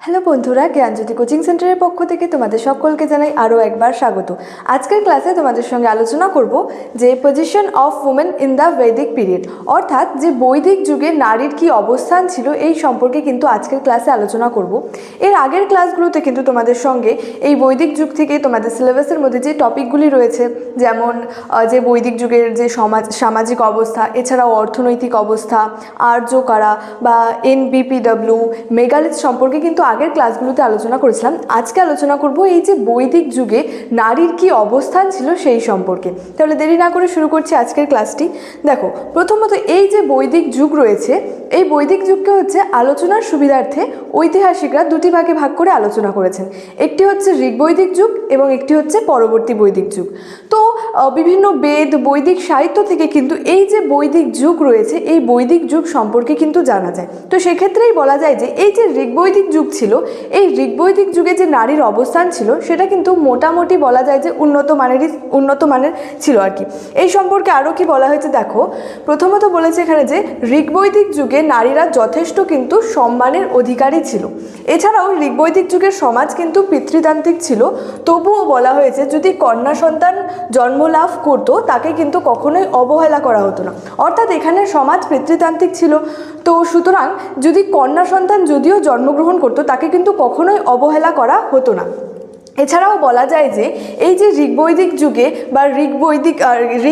Hello বন্ধুরা, জ্ঞানজ্যোতি coaching সেন্টারের পক্ষ থেকে তোমাদের সকলকে জানাই আরও একবার স্বাগত। আজকের ক্লাসে তোমাদের সঙ্গে আলোচনা করব যে position of women in the বৈদিক পিরিয়ড, অর্থাৎ যে বৈদিক যুগে নারীর কি অবস্থান ছিল এই সম্পর্কে কিন্তু আজকের ক্লাসে আলোচনা করব। এর আগের ক্লাসগুলোতে কিন্তু তোমাদের সঙ্গে এই বৈদিক যুগ থেকে তোমাদের সিলেবাসের মধ্যে যে টপিকগুলি রয়েছে, যেমন যে বৈদিক যুগের যে সামাজিক অবস্থা, এছাড়াও অর্থনৈতিক অবস্থা, আর্যকারা বা NBPW, মেগালিথ সম্পর্কে কিন্তু আগের ক্লাসগুলোতে আলোচনা করেছিলাম। আজকে আলোচনা করব এই যে বৈদিক যুগে নারীর কি অবস্থান ছিল সেই সম্পর্কে। তাহলে দেরি না করে শুরু করছি আজকের ক্লাসটি। দেখো, প্রথমত এই যে বৈদিক যুগ রয়েছে, এই বৈদিক যুগকে হচ্ছে আলোচনার সুবিধার্থে ঐতিহাসিকরা দুটি ভাগে ভাগ করে আলোচনা করেছেন। একটি হচ্ছে ঋগ্বৈদিক যুগ এবং একটি হচ্ছে পরবর্তী বৈদিক যুগ। তো বিভিন্ন বেদ, বৈদিক সাহিত্য থেকে কিন্তু এই যে বৈদিক যুগ রয়েছে, এই বৈদিক যুগ সম্পর্কে কিন্তু জানা যায়। তো সেক্ষেত্রেই বলা যায় যে এই যে ঋগ্বৈদিক যুগ ছিল, এই ঋগ্বৈদিক যুগে যে নারীর অবস্থান ছিল সেটা কিন্তু মোটামুটি বলা যায় যে উন্নত মানের ছিল আর কি। এই সম্পর্কে আরও কি বলা হয়েছে দেখো, প্রথমত বলেছে এখানে যে ঋগ্বৈদিক যুগে নারীরা যথেষ্ট কিন্তু সম্মানের অধিকারী ছিল। এছাড়াও ঋগ্বৈদিক যুগের সমাজ কিন্তু পিতৃতান্ত্রিক ছিল। তবুও বলা হয়েছে যদি কন্যা সন্তান জন্ম লাভ করতো তাকে কিন্তু কখনোই অবহেলা করা হতো না। অর্থাৎ এখানে সমাজ পিতৃতান্ত্রিক ছিল, তো সুতরাং যদি কন্যা সন্তান যদিও জন্মগ্রহণ করতো তাকে কিন্তু কখনোই অবহেলা করা হতো না। এছাড়াও বলা যায় যে এই যে ঋগ্বৈদিক যুগে বা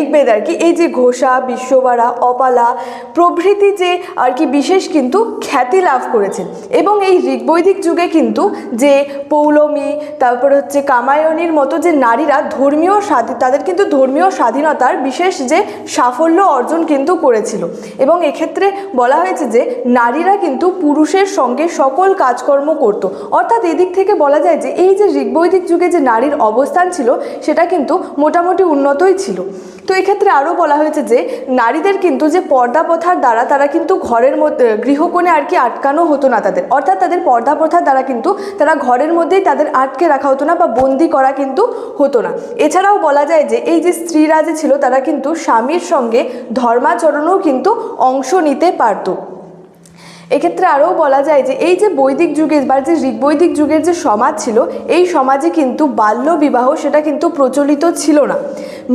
ঋগ্বেদ আর কি, এই যে ঘোষা, বিশ্ববারা, অপালা প্রভৃতি যে আর কি বিশেষ কিন্তু খ্যাতি লাভ করেছেন। এবং এই ঋগ্বৈদিক যুগে কিন্তু যে পৌলমী, তারপর হচ্ছে কামায়নীর মতো যে নারীরা তাদের কিন্তু ধর্মীয় স্বাধীনতার বিশেষ যে সাফল্য অর্জন কিন্তু করেছিল। এবং এক্ষেত্রে বলা হয়েছে যে নারীরা কিন্তু পুরুষের সঙ্গে সকল কাজকর্ম করত। অর্থাৎ এদিক থেকে বলা যায় যে এই যে ঋগ্বৈদিক যুগে যে নারীর অবস্থান ছিল সেটা কিন্তু মোটামুটি উন্নতই ছিল। তো এক্ষেত্রে আরও বলা হয়েছে যে নারীদের কিন্তু যে পর্দা প্রথার দ্বারা তারা কিন্তু ঘরের মধ্যে গৃহকোণে আর কি আটকানো হতো না তাদের, অর্থাৎ তাদের পর্দা প্রথার দ্বারা কিন্তু তারা ঘরের মধ্যেই তাদের আটকে রাখা হতো না বা বন্দি করা কিন্তু হতো না। এছাড়াও বলা যায় যে এই যে স্ত্রীরা যে ছিল তারা কিন্তু স্বামীর সঙ্গে ধর্মাচরণেও কিন্তু অংশ নিতে পারত। এক্ষেত্রে আরও বলা যায় যে এই যে বৈদিক যুগের বা যে ঋগ্বৈদিক যুগের যে সমাজ ছিল, এই সমাজে কিন্তু বাল্য বিবাহ সেটা কিন্তু প্রচলিত ছিল না।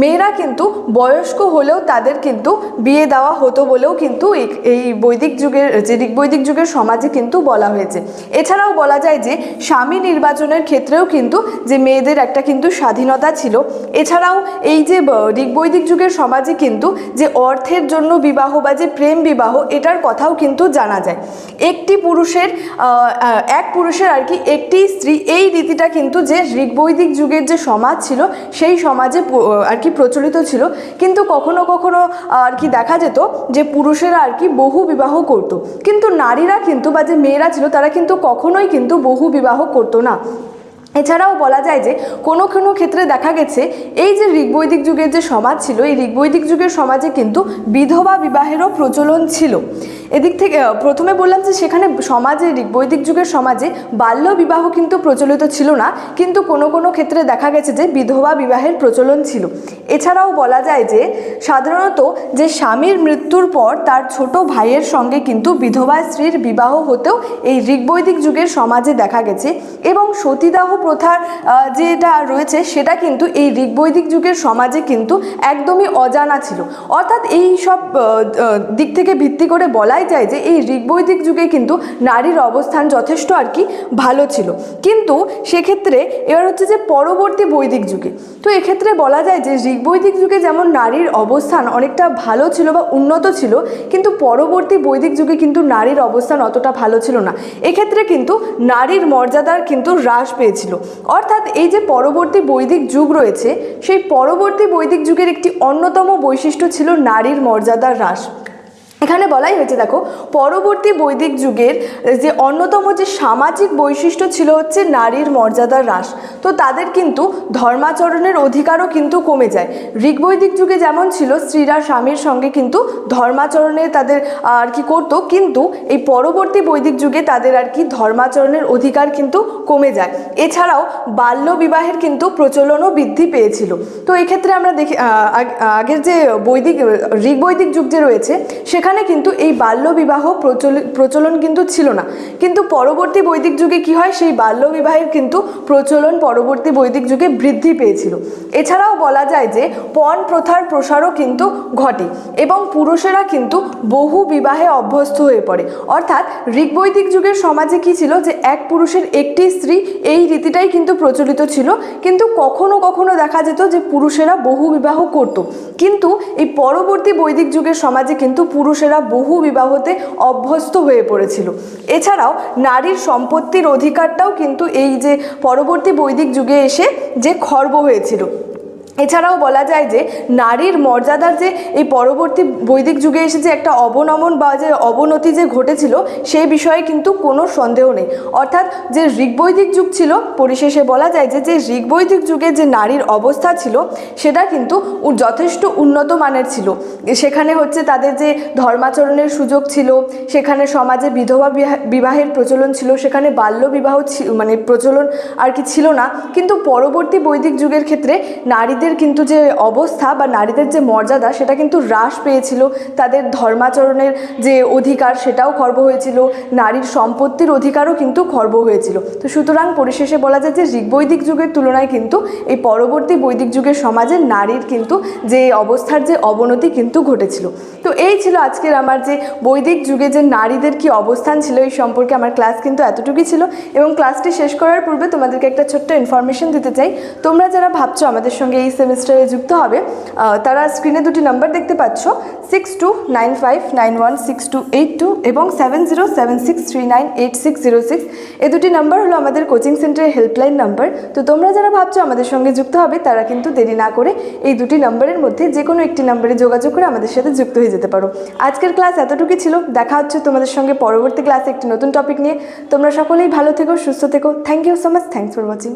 মেয়েরা কিন্তু বয়স্ক হলেও তাদের কিন্তু বিয়ে দেওয়া হতো বলেও কিন্তু এই বৈদিক যুগের যে ঋগ্বৈদিক যুগের সমাজে কিন্তু বলা হয়েছে। এছাড়াও বলা যায় যে স্বামী নির্বাচনের ক্ষেত্রেও কিন্তু যে মেয়েদের একটা কিন্তু স্বাধীনতা ছিল। এছাড়াও এই যে ঋগ্বৈদিক যুগের সমাজে কিন্তু যে অর্থের জন্য বিবাহ বা যে প্রেম বিবাহ এটার কথাও কিন্তু জানা যায়। এক পুরুষের আর কি একটি স্ত্রী, এই রীতিটা কিন্তু যে ঋগ্বৈদিক যুগের যে সমাজ ছিল সেই সমাজে আর কি প্রচলিত ছিল। কিন্তু কখনো কখনো আর কি দেখা যেত যে পুরুষেরা আর কি বহু বিবাহ করতো, কিন্তু নারীরা কিন্তু বা যে মেয়েরা ছিল তারা কিন্তু কখনোই কিন্তু বহু বিবাহ করতো না। এছাড়াও বলা যায় যে কোনো কোনো ক্ষেত্রে দেখা গেছে এই যে ঋগ্বৈদিক যুগের যে সমাজ ছিল, এই ঋগ্বৈদিক যুগের সমাজে কিন্তু বিধবা বিবাহেরও প্রচলন ছিল। এদিক থেকে প্রথমে বললাম যে সেখানে সমাজে ঋগ্বৈদিক যুগের সমাজে বাল্য বিবাহ কিন্তু প্রচলিত ছিল না, কিন্তু কোনো কোনো ক্ষেত্রে দেখা গেছে যে বিধবা বিবাহের প্রচলন ছিল। এছাড়াও বলা যায় যে সাধারণত যে স্বামীর মৃত্যুর পর তার ছোট ভাইয়ের সঙ্গে কিন্তু বিধবা স্ত্রীর বিবাহ হতেও এই ঋগ্বৈদিক যুগের সমাজে দেখা গেছে। এবং সতীদাহ প্রথার যেটা রয়েছে সেটা কিন্তু এই ঋগ্বৈদিক যুগের সমাজে কিন্তু একদমই অজানা ছিল। অর্থাৎ এই সব দিক থেকে ভিত্তি করে বলাই যায় যে এই ঋগ্বৈদিক যুগে কিন্তু নারীর অবস্থান যথেষ্ট আর কি ভালো ছিল। কিন্তু সেক্ষেত্রে এবার হচ্ছে যে পরবর্তী বৈদিক যুগে, তো এক্ষেত্রে বলা যায় যে ঋগ্বৈদিক যুগে যেমন নারীর অবস্থান অনেকটা ভালো ছিল বা উন্নত ছিল, কিন্তু পরবর্তী বৈদিক যুগে কিন্তু নারীর অবস্থান অতটা ভালো ছিল না। এক্ষেত্রে কিন্তু নারীর মর্যাদার কিন্তু হ্রাস পেয়েছিল। অর্থাৎ এই যে পরবর্তী বৈদিক যুগ রয়েছে, সেই পরবর্তী বৈদিক যুগের একটি অন্যতম বৈশিষ্ট্য ছিল নারীর মর্যাদার হ্রাস। এখানে বলাই হয়েছে দেখো, পরবর্তী বৈদিক যুগের যে অন্যতম যে সামাজিক বৈশিষ্ট্য ছিল হচ্ছে নারীর মর্যাদার হ্রাস। তো তাদের কিন্তু ধর্মাচরণের অধিকারও কিন্তু কমে যায়। ঋগ্বৈদিক যুগে যেমন ছিল স্ত্রীরা স্বামীর সঙ্গে কিন্তু ধর্মাচরণে তাদের আর কি করতো, কিন্তু এই পরবর্তী বৈদিক যুগে তাদের আর কি ধর্মাচরণের অধিকার কিন্তু কমে যায়। এছাড়াও বাল্য বিবাহের কিন্তু প্রচলনও বৃদ্ধি পেয়েছিল। তো এক্ষেত্রে আমরা দেখি আগের যে ঋগ্বৈদিক যুগ যে রয়েছে সেখানে সেখানে কিন্তু এই বাল্যবিবাহ প্রচলন কিন্তু ছিল না। কিন্তু পরবর্তী বৈদিক যুগে কি হয়, সেই বাল্যবিবাহের কিন্তু প্রচলন পরবর্তী বৈদিক যুগে বৃদ্ধি পেয়েছিল। এছাড়াও বলা যায় যে পণ প্রথার প্রসারও কিন্তু ঘটে এবং পুরুষেরা কিন্তু বহু বিবাহে অভ্যস্ত হয়ে পড়ে। অর্থাৎ ঋগ্বৈদিক যুগের সমাজে কি ছিল, যে এক পুরুষের একটি স্ত্রী, এই রীতিটাই কিন্তু প্রচলিত ছিল। কিন্তু কখনো কখনো দেখা যেত যে পুরুষেরা বহু বিবাহ করত। কিন্তু এই পরবর্তী বৈদিক যুগের সমাজে কিন্তু পুরুষেরা বহু বিবাহতে অভ্যস্ত হয়ে পড়েছিল। এছাড়াও নারীর সম্পত্তির অধিকারটাও কিন্তু এই যে পরবর্তী বৈদিক যুগে এসে যে খর্ব হয়েছিল। এছাড়াও বলা যায় যে নারীর মর্যাদার যে এই পরবর্তী বৈদিক যুগে এসে যে একটা অবনমন বা যে অবনতি যে ঘটেছিল, সেই বিষয়ে কিন্তু কোনো সন্দেহ নেই। অর্থাৎ যে ঋগ্বৈদিক যুগ ছিল, পরিশেষে বলা যায় যে ঋগ্বৈদিক যুগে যে নারীর অবস্থা ছিল সেটা কিন্তু যথেষ্ট উন্নত মানের ছিল। সেখানে হচ্ছে তাদের যে ধর্মাচরণের সুযোগ ছিল, সেখানে সমাজে বিধবা বিবাহের প্রচলন ছিল, সেখানে বাল্য বিবাহ মানে প্রচলন আর কি ছিল না। কিন্তু পরবর্তী বৈদিক যুগের ক্ষেত্রে নারীদের কিন্তু যে অবস্থা বা নারীদের যে মর্যাদা সেটা কিন্তু হ্রাস পেয়েছিল। তাদের ধর্মাচরণের যে অধিকার সেটাও খর্ব হয়েছিল, নারীর সম্পত্তির অধিকারও কিন্তু খর্ব হয়েছিল। তো সুতরাং পরিশেষে বলা যায় যে ঋগ্বৈদিক যুগের তুলনায় কিন্তু এই পরবর্তী বৈদিক যুগের সমাজে নারীর কিন্তু যে অবস্থার যে অবনতি কিন্তু ঘটেছিল। তো এই ছিল আজকের আমার যে বৈদিক যুগে যে নারীদের কি অবস্থান ছিল এই সম্পর্কে আমার ক্লাস কিন্তু এতটুকুই ছিল। এবং ক্লাসটি শেষ করার পূর্বে তোমাদেরকে একটা ছোট্ট ইনফরমেশন দিতে চাই। তোমরা যারা ভাবছো আমাদের সঙ্গে এই সেমিস্টারে যুক্ত হবে, তারা স্ক্রিনে দুটি নাম্বার দেখতে পাচ্ছ, 6295916282 এবং 7076398606। এই দুটি নাম্বার হলো আমাদের কোচিং সেন্টারের হেল্পলাইন নাম্বার। তো তোমরা যারা ভাবছো আমাদের সঙ্গে যুক্ত হবে, তারা কিন্তু দেরি না করে এই দুটি নাম্বারের মধ্যে যে কোনো একটি নাম্বারে যোগাযোগ করে আমাদের সাথে যুক্ত হয়ে যেতে পারো। আজকের ক্লাস এতটুকুই ছিল। দেখা হচ্ছে তোমাদের সঙ্গে পরবর্তী ক্লাসে একটি নতুন টপিক নিয়ে। তোমরা সকলেই ভালো থেকো, সুস্থ থেকো। Thank you so much. Thanks for watching.